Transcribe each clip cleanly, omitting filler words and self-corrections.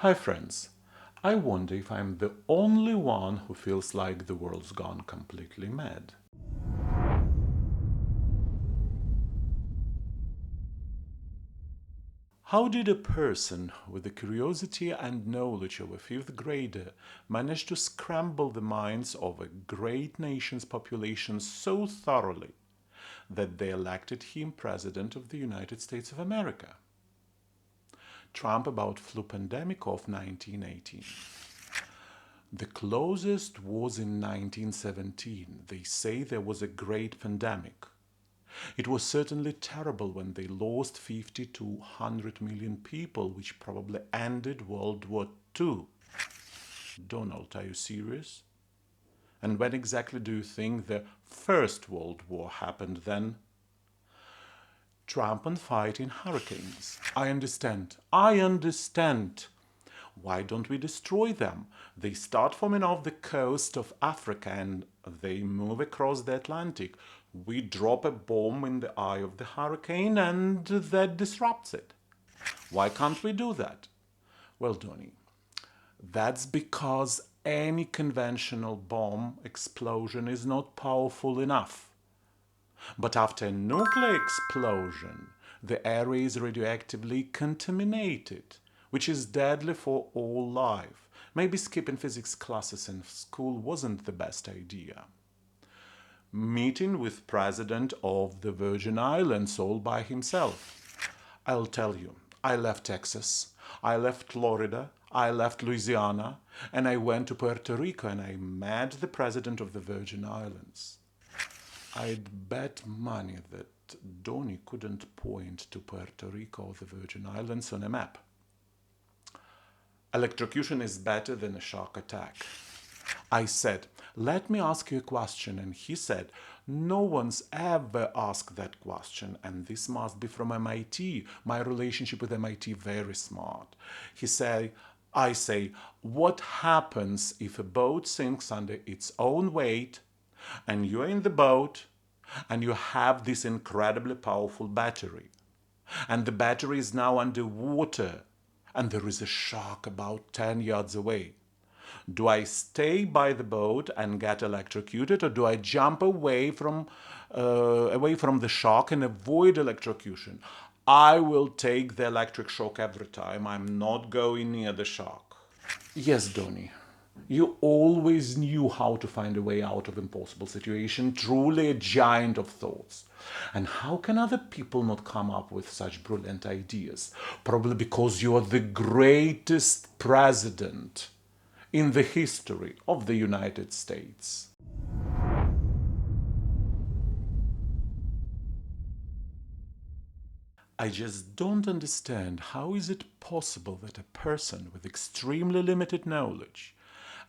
Hi friends, I wonder if I'm the only one who feels like the world's gone completely mad. How did a person with the curiosity and knowledge of a fifth grader manage to scramble the minds of a great nation's population so thoroughly that they elected him President of the United States of America? Trump about flu pandemic of 1918. The closest was in 1917. They say there was a great pandemic. It was certainly terrible when they lost 50 to 100 million people, which probably ended World War II. Donald, are you serious? And when exactly do you think the First World War happened then? Trump and fighting hurricanes. I understand. I understand. Why don't we destroy them? They start forming off the coast of Africa and they move across the Atlantic. We drop a bomb in the eye of the hurricane and that disrupts it. Why can't we do that? Well, Donny, that's because any conventional bomb explosion is not powerful enough. But after a nuclear explosion, the area is radioactively contaminated, which is deadly for all life. Maybe skipping physics classes in school wasn't the best idea. Meeting with President of the Virgin Islands all by himself. I'll tell you, I left Texas, I left Florida, I left Louisiana, and I went to Puerto Rico and I met the President of the Virgin Islands. I'd bet money that Donny couldn't point to Puerto Rico or the Virgin Islands on a map. Electrocution is better than a shock attack. I said, let me ask you a question. And he said, no one's ever asked that question. And this must be from MIT. My relationship with MIT, very smart. I say, what happens if a boat sinks under its own weight and you're in the boat and you have this incredibly powerful battery and the battery is now underwater and there is a shark about 10 yards away? Do I stay by the boat and get electrocuted, or do I jump away from the shark and avoid electrocution? I will take the electric shock every time. I'm not going near the shark. Yes, Donny. You always knew how to find a way out of impossible situation, truly a giant of thoughts. And how can other people not come up with such brilliant ideas? Probably because you are the greatest president in the history of the United States. I just don't understand how is it possible that a person with extremely limited knowledge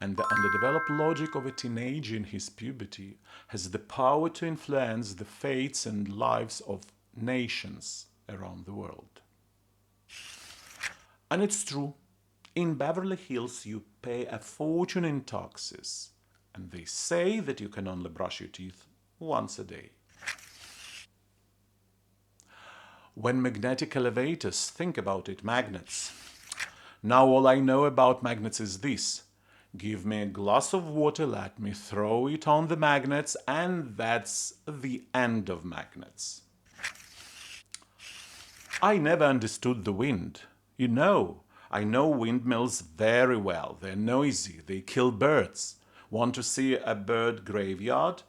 and the underdeveloped logic of a teenager in his puberty has the power to influence the fates and lives of nations around the world. And it's true. In Beverly Hills, you pay a fortune in taxes, and they say that you can only brush your teeth once a day. When magnetic elevators, think about it, magnets. Now all I know about magnets is this. Give me a glass of water, let me throw it on the magnets, and that's the end of magnets. I never understood the wind. I know windmills very well. They're noisy, they kill birds. Want to see a bird graveyard?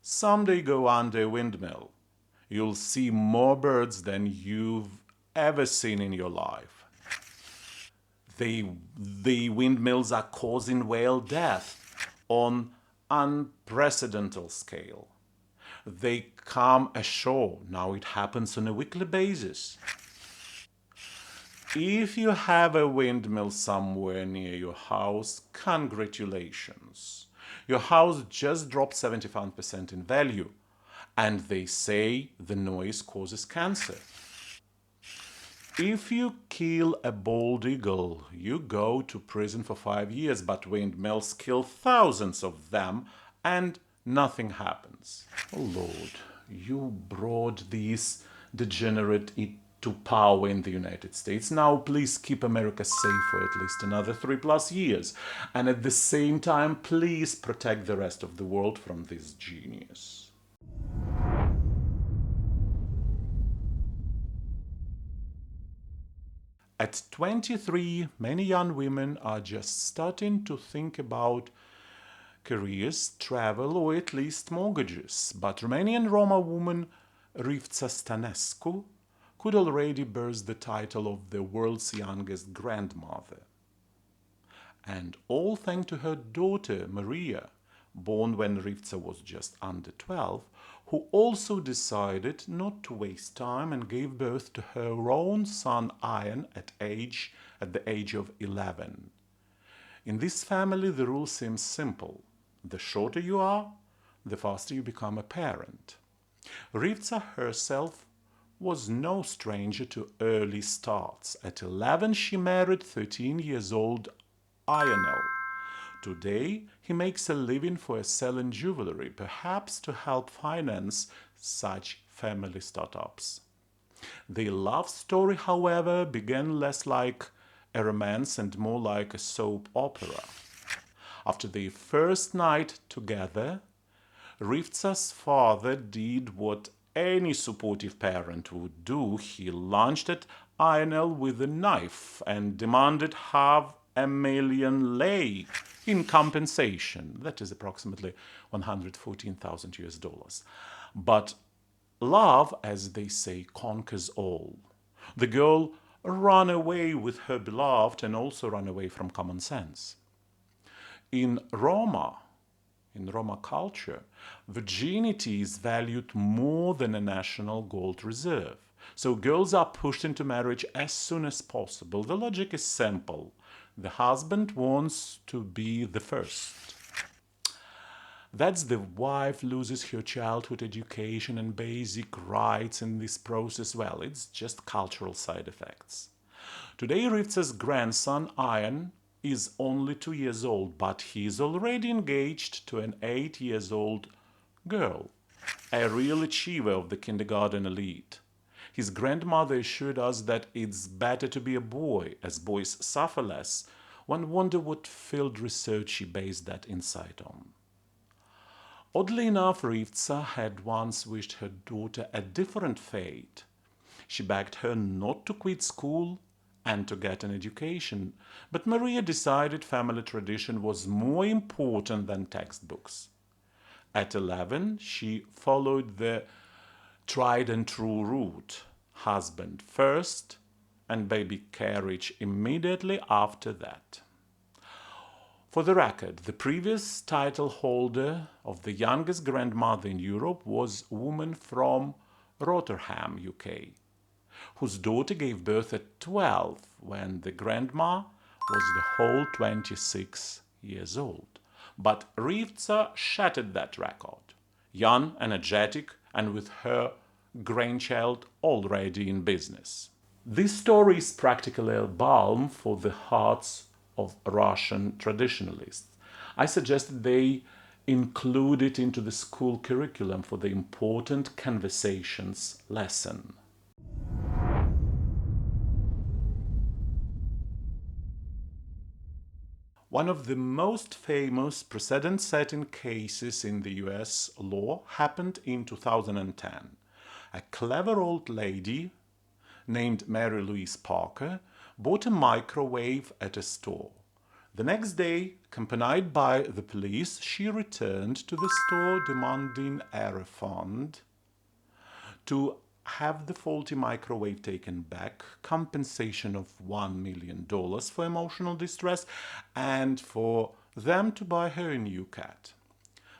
Someday go under a windmill. You'll see more birds than you've ever seen in your life. The windmills are causing whale death on unprecedented scale. They come ashore. Now it happens on a weekly basis. If you have a windmill somewhere near your house, congratulations. Your house just dropped 75% in value, and they say the noise causes cancer. If you kill a bald eagle, you go to prison for 5 years, but windmills kill thousands of them and nothing happens. Oh Lord, you brought these degenerate to power in the United States. Now, please keep America safe for at least another 3+ years. And at the same time, please protect the rest of the world from this genius. At 23, many young women are just starting to think about careers, travel, or at least mortgages. But Romanian Roma woman Rifca Stanescu could already burst the title of the world's youngest grandmother. And all thanks to her daughter Maria, born when Rifca was just under 12, who also decided not to waste time and gave birth to her own son Ian at the age of 11. In this family, the rule seems simple. The shorter you are, the faster you become a parent. Rivka herself was no stranger to early starts. At 11, she married 13-year-old Ionel. Today, he makes a living for selling jewelry, perhaps to help finance such family startups. Their love story, however, began less like a romance and more like a soap opera. After their first night together, Rivca's father did what any supportive parent would do. He lunged at Ionel with a knife and demanded $500,000 in compensation. That is approximately 114,000 US dollars. But love, as they say, conquers all. The girl ran away with her beloved and also ran away from common sense. In Roma culture, virginity is valued more than a national gold reserve. So girls are pushed into marriage as soon as possible. The logic is simple. The husband wants to be the first. That's the wife loses her childhood education and basic rights in this process. Well, it's just cultural side effects. Today, Rivca's grandson, Ian, is only 2 years old, but he is already engaged to an 8-year-old girl, a real achiever of the kindergarten elite. His grandmother assured us that it's better to be a boy, as boys suffer less. One wonder what field research she based that insight on. Oddly enough, Rivca had once wished her daughter a different fate. She begged her not to quit school and to get an education, but Maria decided family tradition was more important than textbooks. At 11, she followed the tried and true route: husband first and baby carriage immediately after that. For the record, the previous title holder of the youngest grandmother in Europe was a woman from Rotherham, UK, whose daughter gave birth at 12 when the grandma was the whole 26 years old. But Rivca shattered that record, young, energetic, and with her grandchild already in business. This story is practically a balm for the hearts of Russian traditionalists. I suggested they include it into the school curriculum for the important conversations lesson. One of the most famous precedent-setting cases in the US law happened in 2010. A clever old lady named Mary Louise Parker bought a microwave at a store. The next day, accompanied by the police, she returned to the store demanding a refund, to have the faulty microwave taken back, compensation of $1 million for emotional distress, and for them to buy her a new cat.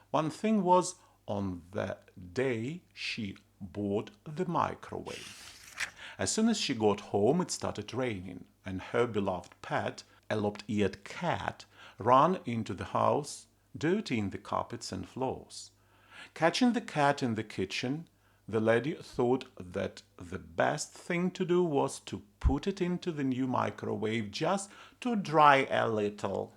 One thing was, on the day she bought the microwave, as soon as she got home, it started raining, and her beloved pet, a lop-eared cat, ran into the house, dirtying the carpets and floors. Catching the cat in the kitchen, the lady thought that the best thing to do was to put it into the new microwave just to dry a little.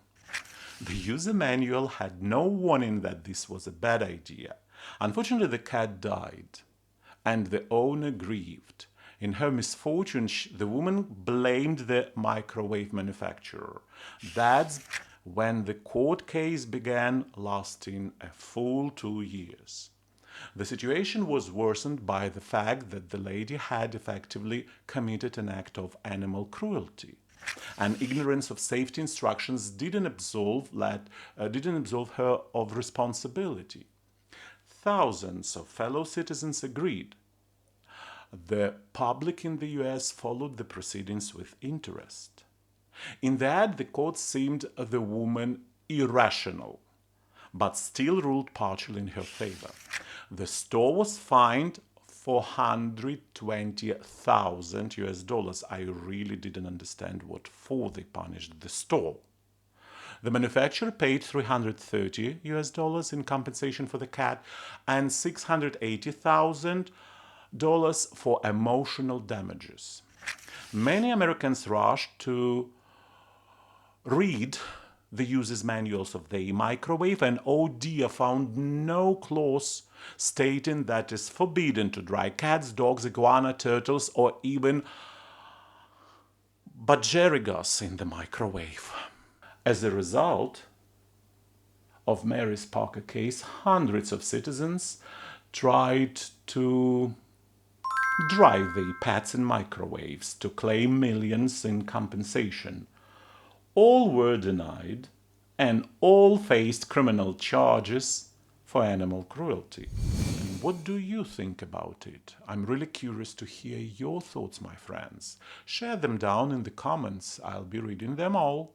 The user manual had no warning that this was a bad idea. Unfortunately, the cat died, and the owner grieved. In her misfortune, the woman blamed the microwave manufacturer. That's when the court case began, lasting a full 2 years. The situation was worsened by the fact that the lady had effectively committed an act of animal cruelty. And ignorance of safety instructions didn't absolve her of responsibility. Thousands of fellow citizens agreed. The public in the US followed the proceedings with interest. In that, the court seemed the woman irrational, but still ruled partially in her favor. The store was fined 420,000 US dollars. I really didn't understand what for they punished the store. The manufacturer paid 330 US dollars in compensation for the cat and 680,000 dollars for emotional damages. Many Americans rushed to read the user's manuals of the microwave, and oh dear, found no clause stating that it's forbidden to dry cats, dogs, iguana, turtles, or even budgerigars in the microwave. As a result of Mary's Parker case, hundreds of citizens tried to dry their pets in microwaves to claim millions in compensation. All were denied, and all faced criminal charges for animal cruelty. And what do you think about it? I'm really curious to hear your thoughts, my friends. Share them down in the comments. I'll be reading them all.